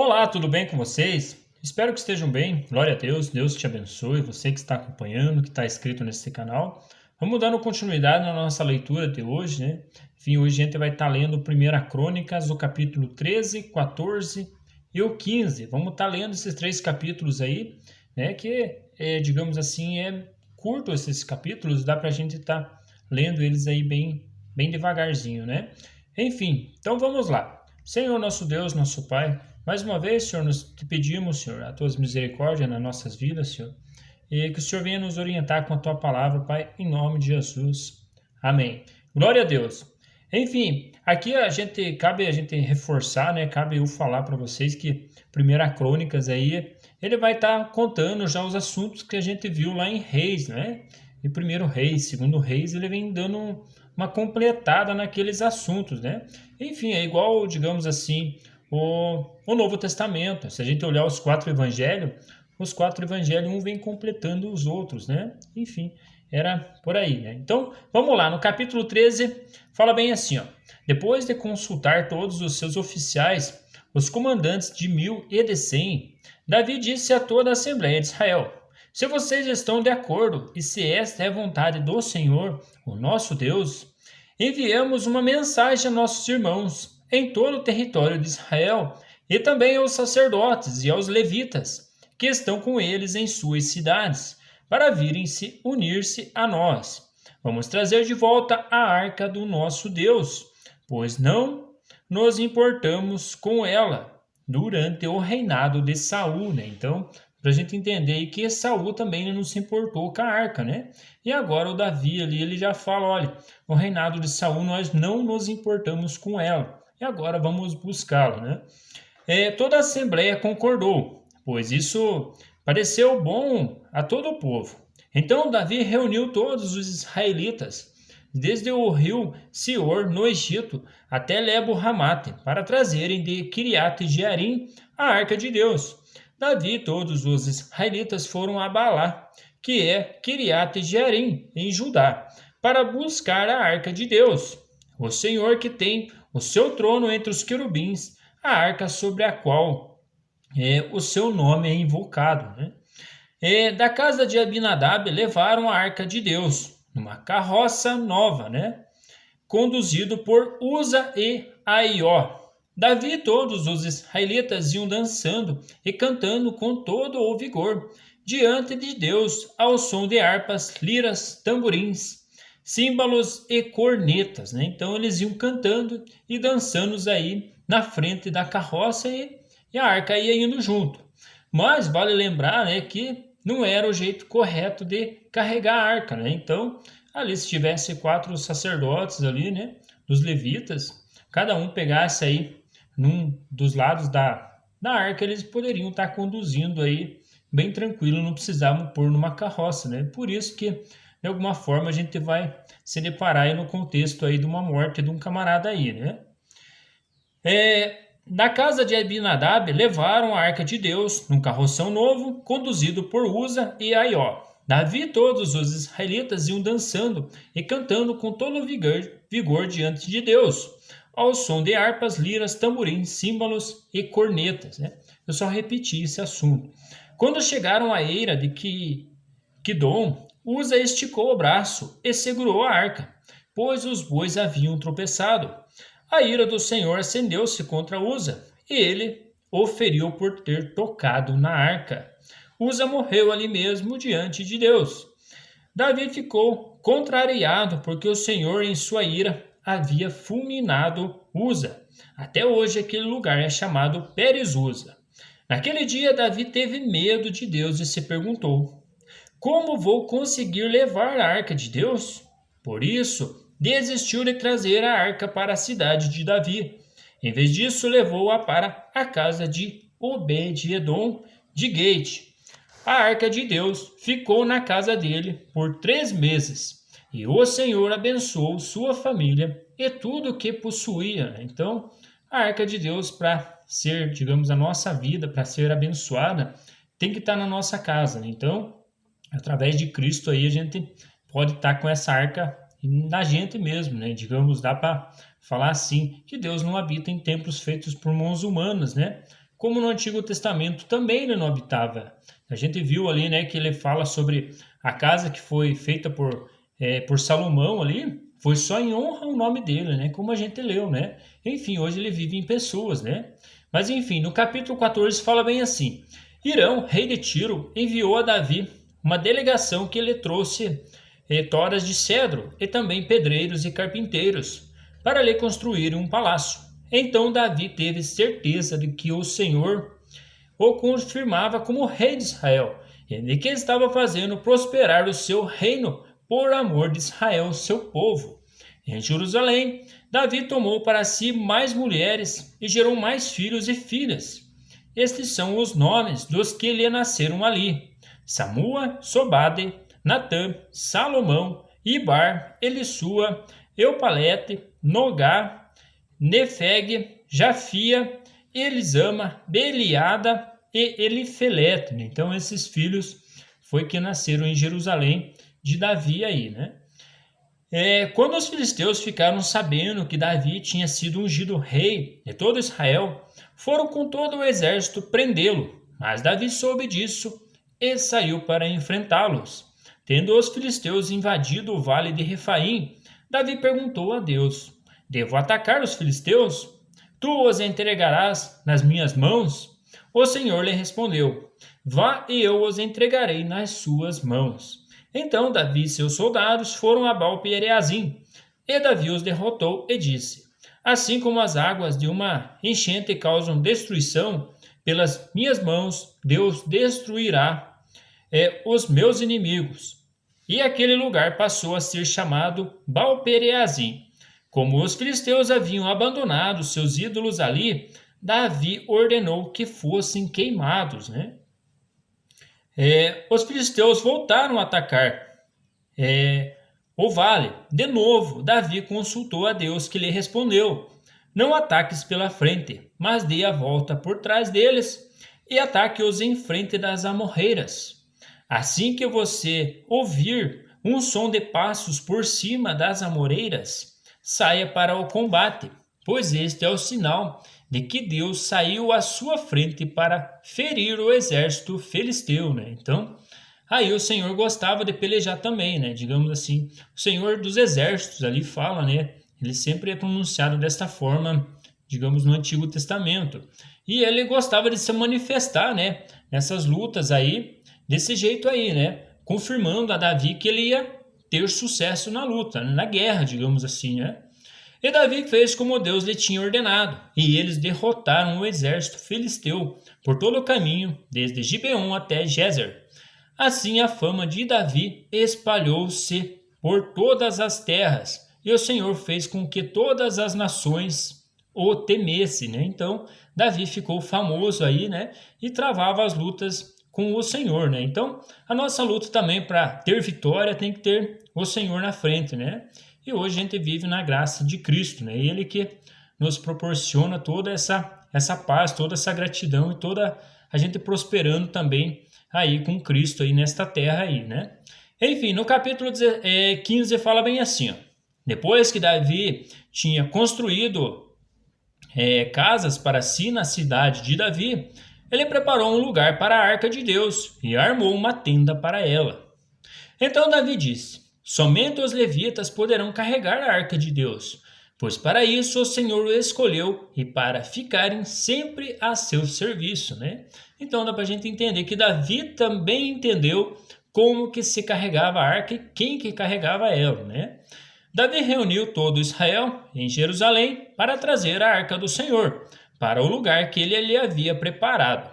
Olá, tudo bem com vocês? Espero que estejam bem. Glória a Deus, Deus te abençoe. Você que está acompanhando, que está inscrito nesse canal. Vamos dando continuidade na nossa leitura de hoje, né? Enfim, hoje a gente vai estar lendo 1 Crônicas, o capítulo 13, 14 e o 15. Vamos estar lendo esses três capítulos aí, né? Digamos assim, é curto esses capítulos, dá para a gente estar lendo eles aí bem devagarzinho, né? Enfim, então vamos lá. Senhor nosso Deus, nosso Pai, mais uma vez, Senhor, nós te pedimos, Senhor, as tuas misericórdias nas nossas vidas, Senhor, e que o Senhor venha nos orientar com a tua palavra, Pai, em nome de Jesus. Amém. Glória a Deus. Enfim, aqui cabe a gente reforçar, né? Cabe eu falar para vocês que 1 Crônicas aí, ele vai estar contando já os assuntos que a gente viu lá em Reis, né? E 1 Reis, 2 Reis, ele vem dando uma completada naqueles assuntos, né? Enfim, é igual, digamos assim, o Novo Testamento. Se a gente olhar os quatro evangelhos, um vem completando os outros, né? Enfim, era por aí, né? Então, vamos lá, no capítulo 13, fala bem assim, ó. Depois de consultar todos os seus oficiais, os comandantes de 1000 e de 100, Davi disse a toda a Assembleia de Israel: se vocês estão de acordo e se esta é a vontade do Senhor, o nosso Deus, enviamos uma mensagem a nossos irmãos em todo o território de Israel e também aos sacerdotes e aos levitas que estão com eles em suas cidades, para virem se unir-se a nós. Vamos trazer de volta a arca do nosso Deus, pois não nos importamos com ela durante o reinado de Saul, né? Então, para a gente entender que Saul também não se importou com a arca, né? E agora o Davi ali, ele já fala, olha, o reinado de Saul nós não nos importamos com ela, e agora vamos buscá-lo, né? Toda a Assembleia concordou, pois isso pareceu bom a todo o povo. Então Davi reuniu todos os israelitas, desde o rio Sior, no Egito, até Lebo-Ramate, para trazerem de Kiriat-Jearim a arca de Deus. Davi e todos os israelitas foram a Balá, que é Kiriat-Jearim, em Judá, para buscar a arca de Deus, o Senhor que tem o seu trono entre os querubins, a arca sobre a qual o seu nome é invocado, né? Da casa de Abinadab levaram a arca de Deus numa carroça nova, né? Conduzido por Uza e Aió. Davi e todos os israelitas iam dançando e cantando com todo o vigor diante de Deus ao som de harpas, liras, tamborins, símbolos e cornetas, né? Então eles iam cantando e dançando aí na frente da carroça e a arca ia indo junto. Mas vale lembrar, né, que não era o jeito correto de carregar a arca, né? Então, ali se tivesse 4 sacerdotes ali, né, dos levitas, cada um pegasse aí num dos lados da arca, eles poderiam estar conduzindo aí bem tranquilo, não precisavam pôr numa carroça, né? Por isso que, de alguma forma, a gente vai se deparar aí no contexto aí de uma morte de um camarada aí, né? Da casa de Abinadab levaram a arca de Deus num carroção novo, conduzido por Uza e Aió. Davi e todos os israelitas iam dançando e cantando com todo o vigor diante de Deus, ao som de harpas, liras, tamborins, símbolos e cornetas, né? Eu só repeti esse assunto. Quando chegaram à eira de Quidom, Uza esticou o braço e segurou a arca, pois os bois haviam tropeçado. A ira do Senhor acendeu-se contra Uza, e ele o feriu por ter tocado na arca. Uza morreu ali mesmo diante de Deus. Davi ficou contrariado porque o Senhor, em sua ira, havia fulminado Uza. Até hoje aquele lugar é chamado Peres-Uza. Naquele dia, Davi teve medo de Deus e se perguntou: como vou conseguir levar a arca de Deus? Por isso, desistiu de trazer a arca para a cidade de Davi. Em vez disso, levou-a para a casa de Obed-Edom de Gate. A arca de Deus ficou na casa dele por 3 meses. E o Senhor abençoou sua família e tudo o que possuía. Então, a arca de Deus, para ser, digamos, a nossa vida, para ser abençoada, tem que estar na nossa casa, né? Então, através de Cristo aí a gente pode estar com essa arca na gente mesmo, né? Digamos, dá para falar assim, que Deus não habita em templos feitos por mãos humanas, né? como no Antigo Testamento também ele não habitava. A gente viu ali, né, que ele fala sobre a casa que foi feita por Salomão ali, foi só em honra ao nome dele, né, como a gente leu, né. Enfim, hoje ele vive em pessoas, né. Mas enfim, no capítulo 14 fala bem assim: Irão, rei de Tiro, enviou a Davi uma delegação que lhe trouxe toras de cedro e também pedreiros e carpinteiros para lhe construírem um palácio. Então Davi teve certeza de que o Senhor o confirmava como rei de Israel e de que estava fazendo prosperar o seu reino por amor de Israel, seu povo. Em Jerusalém, Davi tomou para si mais mulheres e gerou mais filhos e filhas. Estes são os nomes dos que lhe nasceram ali: Samua, Sobade, Natã, Salomão, Ibar, Elissua, Eupalete, Nogá, Nefeg, Jafia, Elisama, Beliada e Elifelete. Então esses filhos foi que nasceram em Jerusalém de Davi aí, né? Quando os filisteus ficaram sabendo que Davi tinha sido ungido rei de todo Israel, foram com todo o exército prendê-lo. Mas Davi soube disso e saiu para enfrentá-los. Tendo os filisteus invadido o vale de Refaim, Davi perguntou a Deus: Devo atacar os filisteus? Tu os entregarás nas minhas mãos? O Senhor lhe respondeu: Vá e eu os entregarei nas suas mãos. Então Davi e seus soldados foram a Baal-Perazim, e Davi os derrotou e disse: Assim como as águas de uma enchente causam destruição, pelas minhas mãos Deus destruirá os meus inimigos. E aquele lugar passou a ser chamado Baal-Perazim. Como os filisteus haviam abandonado seus ídolos ali, Davi ordenou que fossem queimados, né? Os filisteus voltaram a atacar o vale. De novo, Davi consultou a Deus, que lhe respondeu: Não ataques pela frente, mas dê a volta por trás deles e ataque-os em frente das amorreiras. Assim que você ouvir um som de passos por cima das amoreiras, saia para o combate, pois este é o sinal de que Deus saiu à sua frente para ferir o exército filisteu, né? Então, aí o Senhor gostava de pelejar também, né? Digamos assim, o Senhor dos exércitos ali fala, né? Ele sempre é pronunciado desta forma, digamos, no Antigo Testamento. E ele gostava de se manifestar, né? Nessas lutas aí, desse jeito aí, né? Confirmando a Davi que ele ia ter sucesso na luta, na guerra, digamos assim, né? E Davi fez como Deus lhe tinha ordenado, e eles derrotaram o exército filisteu por todo o caminho, desde Gibeon até Gezer. Assim a fama de Davi espalhou-se por todas as terras, e o Senhor fez com que todas as nações o temessem, né? Então, Davi ficou famoso aí, né? E travava as lutas com o Senhor, né? Então, a nossa luta também para ter vitória tem que ter o Senhor na frente, né? E hoje a gente vive na graça de Cristo, né? Ele que nos proporciona toda essa paz, toda essa gratidão e toda a gente prosperando também aí com Cristo aí nesta terra aí, né? Enfim, no capítulo 15 fala bem assim, ó. Depois que Davi tinha construído casas para si na cidade de Davi, ele preparou um lugar para a arca de Deus e armou uma tenda para ela. Então Davi disse: Somente os levitas poderão carregar a arca de Deus, pois para isso o Senhor o escolheu e para ficarem sempre a seu serviço, né? Então dá para a gente entender que Davi também entendeu como que se carregava a arca e quem que carregava ela, né? Davi reuniu todo Israel em Jerusalém para trazer a arca do Senhor para o lugar que ele lhe havia preparado.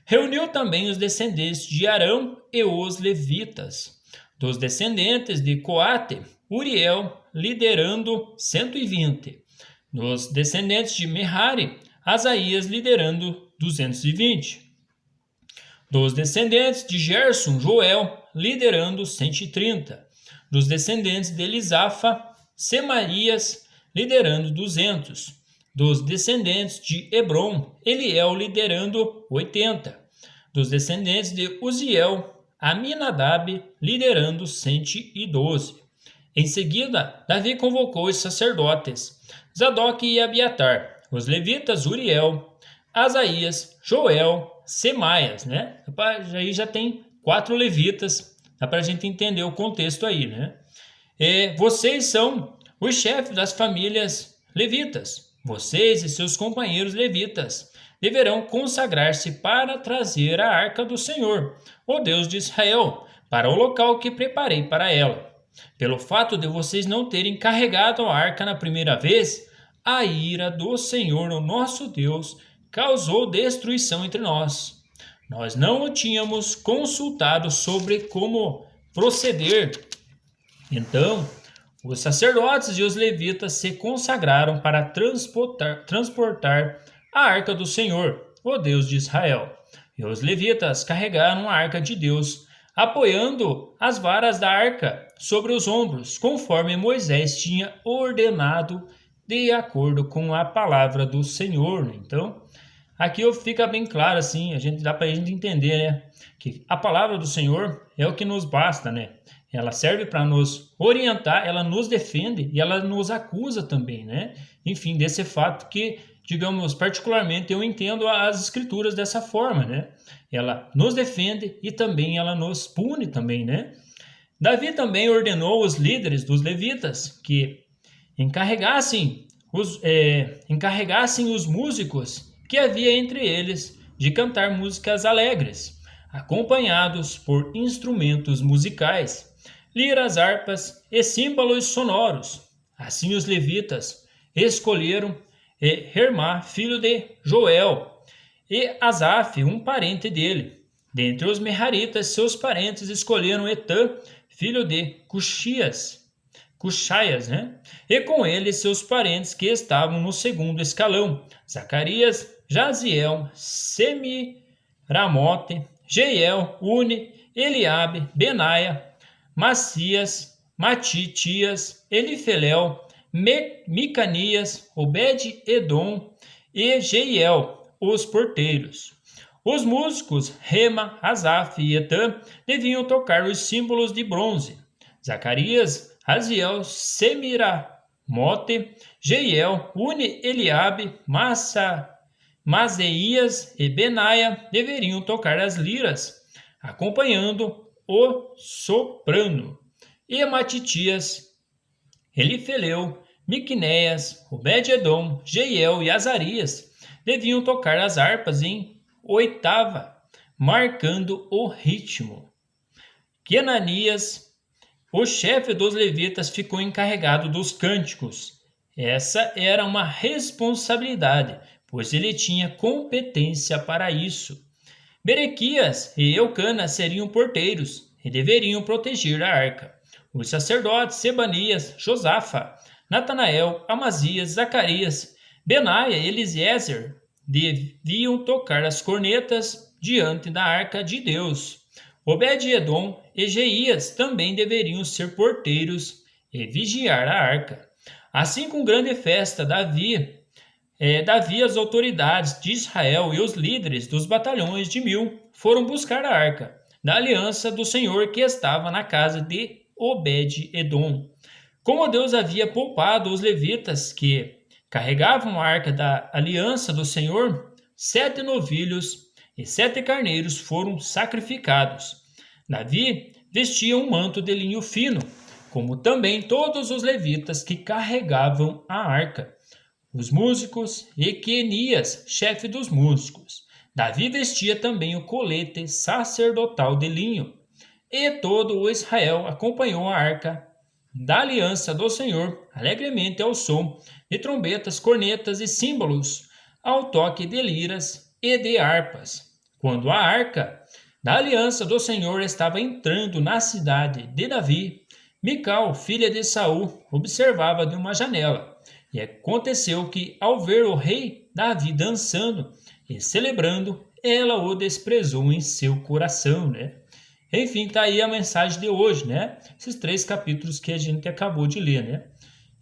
Reuniu também os descendentes de Arão e os levitas. Dos descendentes de Coate, Uriel, liderando 120. Dos descendentes de Merari, Asaías, liderando 220. Dos descendentes de Gerson, Joel, liderando 130. Dos descendentes de Elisafa, Semarias, liderando 200. Dos descendentes de Hebron, Eliel, liderando 80. Dos descendentes de Uziel, Aminadab, liderando 112. Em seguida, Davi convocou os sacerdotes, Zadok e Abiatar, os levitas Uriel, Asaías, Joel, Semaias, né? Aí já tem 4 levitas, dá para a gente entender o contexto aí, né? Vocês são os chefes das famílias levitas. Vocês e seus companheiros levitas deverão consagrar-se para trazer a arca do Senhor, o Deus de Israel, para o local que preparei para ela. Pelo fato de vocês não terem carregado a arca na primeira vez, a ira do Senhor, o nosso Deus, causou destruição entre nós. Nós não o tínhamos consultado sobre como proceder. Então, os sacerdotes e os levitas se consagraram para transportar a arca do Senhor, o Deus de Israel. E os levitas carregaram a arca de Deus, apoiando as varas da arca sobre os ombros, conforme Moisés tinha ordenado, de acordo com a palavra do Senhor. Então, aqui fica bem claro assim, dá para a gente entender, né, que a palavra do Senhor é o que nos basta, né? Ela serve para nos orientar, ela nos defende e ela nos acusa também, né? Enfim, desse fato que, digamos, particularmente eu entendo as escrituras dessa forma, né? Ela nos defende e também ela nos pune também, né? Davi também ordenou os líderes dos levitas que encarregassem os músicos que havia entre eles de cantar músicas alegres, acompanhados por instrumentos musicais, liras, harpas e símbolos sonoros. Assim os levitas escolheram Hermá, filho de Joel, e Asaf, um parente dele. Dentre os Meraritas, seus parentes escolheram Etã, filho de Cuxaias, né? E com ele seus parentes que estavam no segundo escalão, Zacarias, Jaziel, Semiramote, Jeiel, Une, Eliabe, Benaia, Macias, Matitias, Elifelel, Micanias, Obed-Edom e Jeiel, os porteiros. Os músicos Rema, Asaf e Etã deviam tocar os símbolos de bronze. Zacarias, Raziel, Semiramote, Jeiel, Une, Eliabe, Mazeias e Benaia deveriam tocar as liras, acompanhando o soprano. E Matitias, Elifeleu, Miqunéias, Obed-Edom, Jeiel e Azarias deviam tocar as harpas em oitava, marcando o ritmo. Kenanias, o chefe dos levitas, ficou encarregado dos cânticos. Essa era uma responsabilidade, pois ele tinha competência para isso. Berequias e Eucana seriam porteiros e deveriam proteger a arca. Os sacerdotes Sebanias, Josafa, Natanael, Amazias, Zacarias, Benaia e Eliezer deviam tocar as cornetas diante da arca de Deus. Obed-Edom e Jeías também deveriam ser porteiros e vigiar a arca. Assim, com grande festa, Davi as autoridades de Israel e os líderes dos batalhões de 1000 foram buscar a arca da aliança do Senhor que estava na casa de Obed-Edom. Como Deus havia poupado os levitas que carregavam a arca da aliança do Senhor, 7 novilhos e 7 carneiros foram sacrificados. Davi vestia um manto de linho fino, como também todos os levitas que carregavam a arca. Os músicos e Quenias, chefe dos músicos. Davi vestia também o colete sacerdotal de linho. E todo o Israel acompanhou a arca da aliança do Senhor alegremente ao som de trombetas, cornetas e símbolos, ao toque de liras e de harpas. Quando a arca da aliança do Senhor estava entrando na cidade de Davi, Mical, filha de Saul, observava de uma janela. E aconteceu que, ao ver o rei Davi dançando e celebrando, ela o desprezou em seu coração, né? Enfim, tá aí a mensagem de hoje, né? Esses 3 capítulos que a gente acabou de ler, né?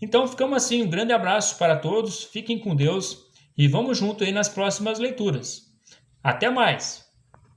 Então, ficamos assim, um grande abraço para todos, fiquem com Deus e vamos junto aí nas próximas leituras. Até mais!